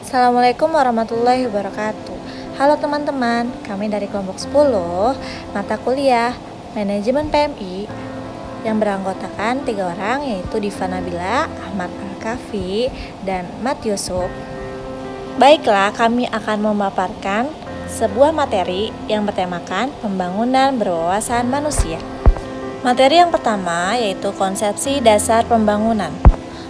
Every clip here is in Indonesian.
Assalamualaikum warahmatullahi wabarakatuh. Halo teman-teman, kami dari kelompok 10 mata kuliah Manajemen PMI yang beranggotakan 3 orang, yaitu Diva Nabila, Ahmad Al-Kafi, dan Mat Yusuf. Baiklah, kami akan memaparkan sebuah materi yang bertemakan pembangunan berwawasan manusia. Materi yang pertama yaitu konsepsi dasar pembangunan.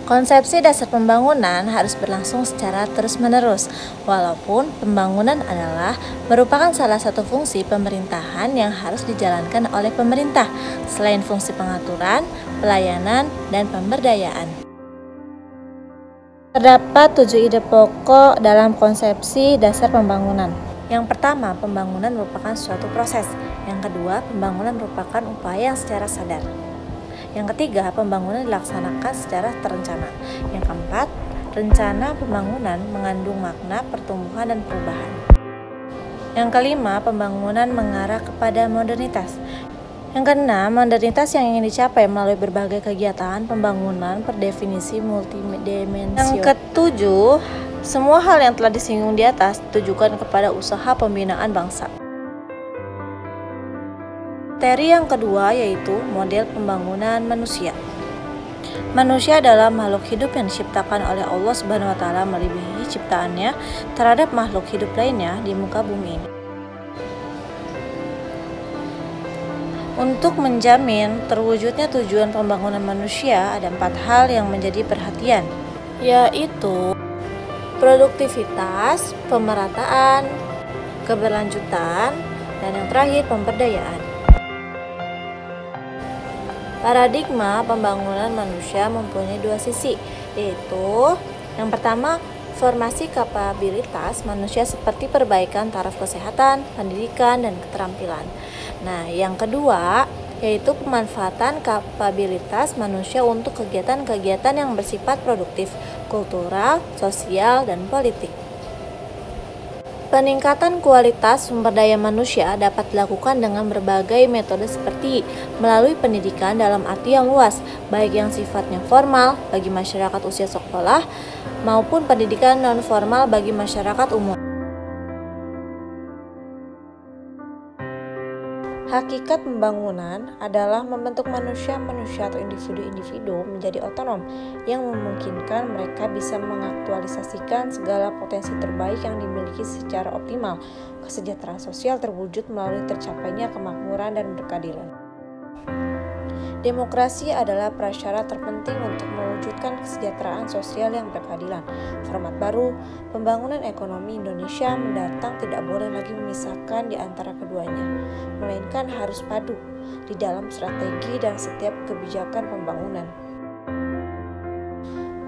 Konsepsi dasar pembangunan harus berlangsung secara terus-menerus, walaupun pembangunan adalah merupakan salah satu fungsi pemerintahan yang harus dijalankan oleh pemerintah, selain fungsi pengaturan, pelayanan, dan pemberdayaan. Terdapat 7 ide pokok dalam konsepsi dasar pembangunan. Yang pertama, pembangunan merupakan suatu proses. Yang kedua, pembangunan merupakan upaya yang secara sadar. Yang ketiga, pembangunan dilaksanakan secara terencana. Yang keempat, rencana pembangunan mengandung makna pertumbuhan dan perubahan. Yang kelima, pembangunan mengarah kepada modernitas. Yang keenam, modernitas yang ingin dicapai melalui berbagai kegiatan pembangunan berdefinisi multidimensional. Yang ketujuh, semua hal yang telah disinggung di atas ditujukan kepada usaha pembinaan bangsa. Materi yang kedua yaitu model pembangunan manusia. Manusia adalah makhluk hidup yang diciptakan oleh Allah Subhanahu wa taala melebihi ciptaannya terhadap makhluk hidup lainnya di muka bumi ini. Untuk menjamin terwujudnya tujuan pembangunan manusia, ada 4 hal yang menjadi perhatian, yaitu produktivitas, pemerataan, keberlanjutan, dan yang terakhir pemberdayaan. Paradigma pembangunan manusia mempunyai 2 sisi, yaitu yang pertama, formasi kapabilitas manusia seperti perbaikan taraf kesehatan, pendidikan, dan keterampilan. Nah, yang kedua, yaitu pemanfaatan kapabilitas manusia untuk kegiatan-kegiatan yang bersifat produktif, kultural, sosial, dan politik. Peningkatan kualitas sumber daya manusia dapat dilakukan dengan berbagai metode seperti melalui pendidikan dalam arti yang luas, baik yang sifatnya formal bagi masyarakat usia sekolah maupun pendidikan non-formal bagi masyarakat umum. Hakikat pembangunan adalah membentuk manusia atau individu-individu menjadi otonom yang memungkinkan mereka bisa mengaktualisasikan segala potensi terbaik yang dimiliki secara optimal. Kesejahteraan sosial terwujud melalui tercapainya kemakmuran dan keadilan. Demokrasi adalah prasyarat terpenting untuk mewujudkan kesejahteraan sosial yang berkeadilan. Format baru pembangunan ekonomi Indonesia mendatang tidak boleh lagi memisahkan di antara keduanya, melainkan harus padu di dalam strategi dan setiap kebijakan pembangunan.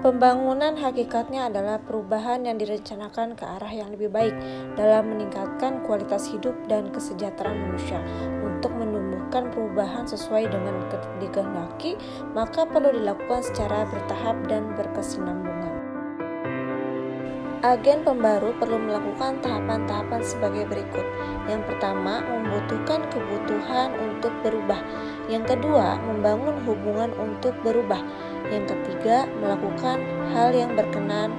Pembangunan hakikatnya adalah perubahan yang direncanakan ke arah yang lebih baik dalam meningkatkan kualitas hidup dan kesejahteraan manusia. Untuk menumbuhkan perubahan sesuai dengan dikehendaki, maka perlu dilakukan secara bertahap dan berkesinambungan. Agen pembaru perlu melakukan tahapan-tahapan sebagai berikut. Yang pertama, membutuhkan kebutuhan untuk berubah. Yang kedua, membangun hubungan untuk berubah. Yang ketiga, melakukan hal yang berkenan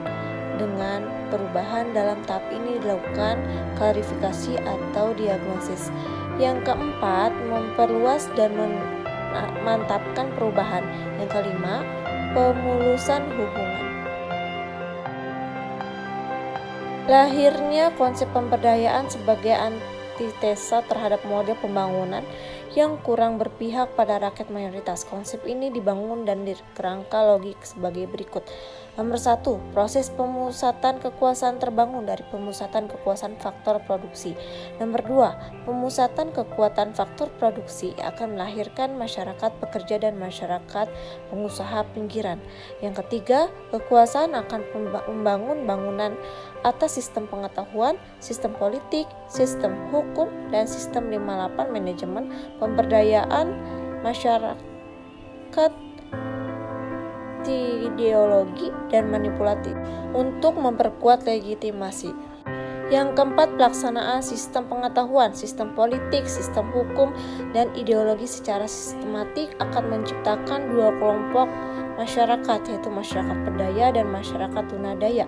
dengan perubahan. Dalam tahap ini dilakukan klarifikasi atau diagnosis. Yang keempat, memperluas dan memantapkan perubahan. Yang kelima, pemulusan hubungan. Lahirnya konsep pemberdayaan sebagai antitesa terhadap model pembangunan yang kurang berpihak pada rakyat mayoritas. Konsep ini dibangun dan dikerangka logik sebagai berikut. Nomor 1, proses pemusatan kekuasaan terbangun dari pemusatan kekuasaan faktor produksi. Nomor 2, pemusatan kekuatan faktor produksi akan melahirkan masyarakat pekerja dan masyarakat pengusaha pinggiran. Yang ketiga, kekuasaan akan membangun bangunan atas sistem pengetahuan, sistem politik, sistem hukum, dan sistem 58 manajemen pemberdayaan masyarakat ideologi dan manipulatif untuk memperkuat legitimasi. Yang keempat, pelaksanaan sistem pengetahuan, sistem politik, sistem hukum, dan ideologi secara sistematik akan menciptakan 2 kelompok masyarakat, yaitu masyarakat berdaya dan masyarakat tunadaya.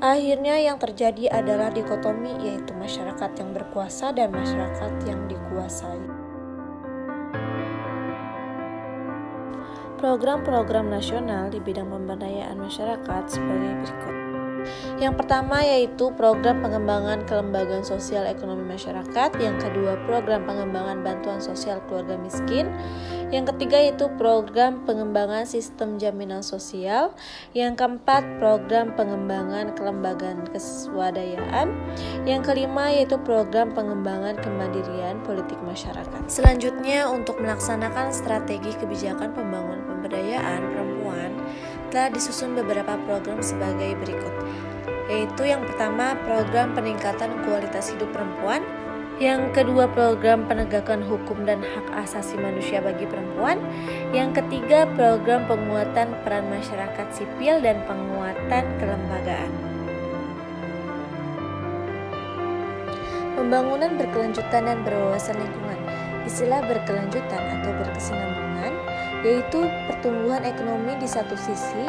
Akhirnya yang terjadi adalah dikotomi, yaitu masyarakat yang berkuasa dan masyarakat yang dikuasai. Program-program nasional di bidang pemberdayaan masyarakat sebagai berikut. Yang pertama yaitu program pengembangan kelembagaan sosial ekonomi masyarakat. Yang kedua, program pengembangan bantuan sosial keluarga miskin. Yang ketiga yaitu program pengembangan sistem jaminan sosial. Yang keempat, program pengembangan kelembagaan keswadayaan. Yang kelima yaitu program pengembangan kemandirian politik masyarakat. Selanjutnya, untuk melaksanakan strategi kebijakan pembangunan pemberdayaan perempuan telah disusun beberapa program sebagai berikut, yaitu yang pertama, program peningkatan kualitas hidup perempuan. Yang kedua, program penegakan hukum dan hak asasi manusia bagi perempuan. Yang ketiga, program penguatan peran masyarakat sipil dan penguatan kelembagaan. Pembangunan berkelanjutan dan berwawasan lingkungan. Istilah berkelanjutan atau berkesinambungan yaitu pertumbuhan ekonomi di satu sisi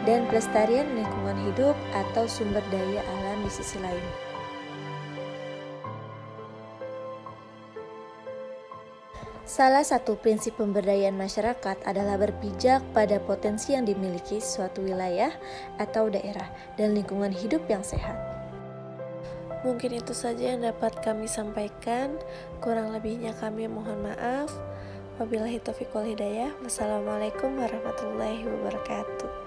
dan pelestarian lingkungan hidup atau sumber daya alam di sisi lain. Salah satu prinsip pemberdayaan masyarakat adalah berpijak pada potensi yang dimiliki suatu wilayah atau daerah dan lingkungan hidup yang sehat. Mungkin itu saja yang dapat kami sampaikan. Kurang lebihnya kami mohon maaf. Wabillahi taufiq wal hidayah. Wassalamualaikum warahmatullahi wabarakatuh.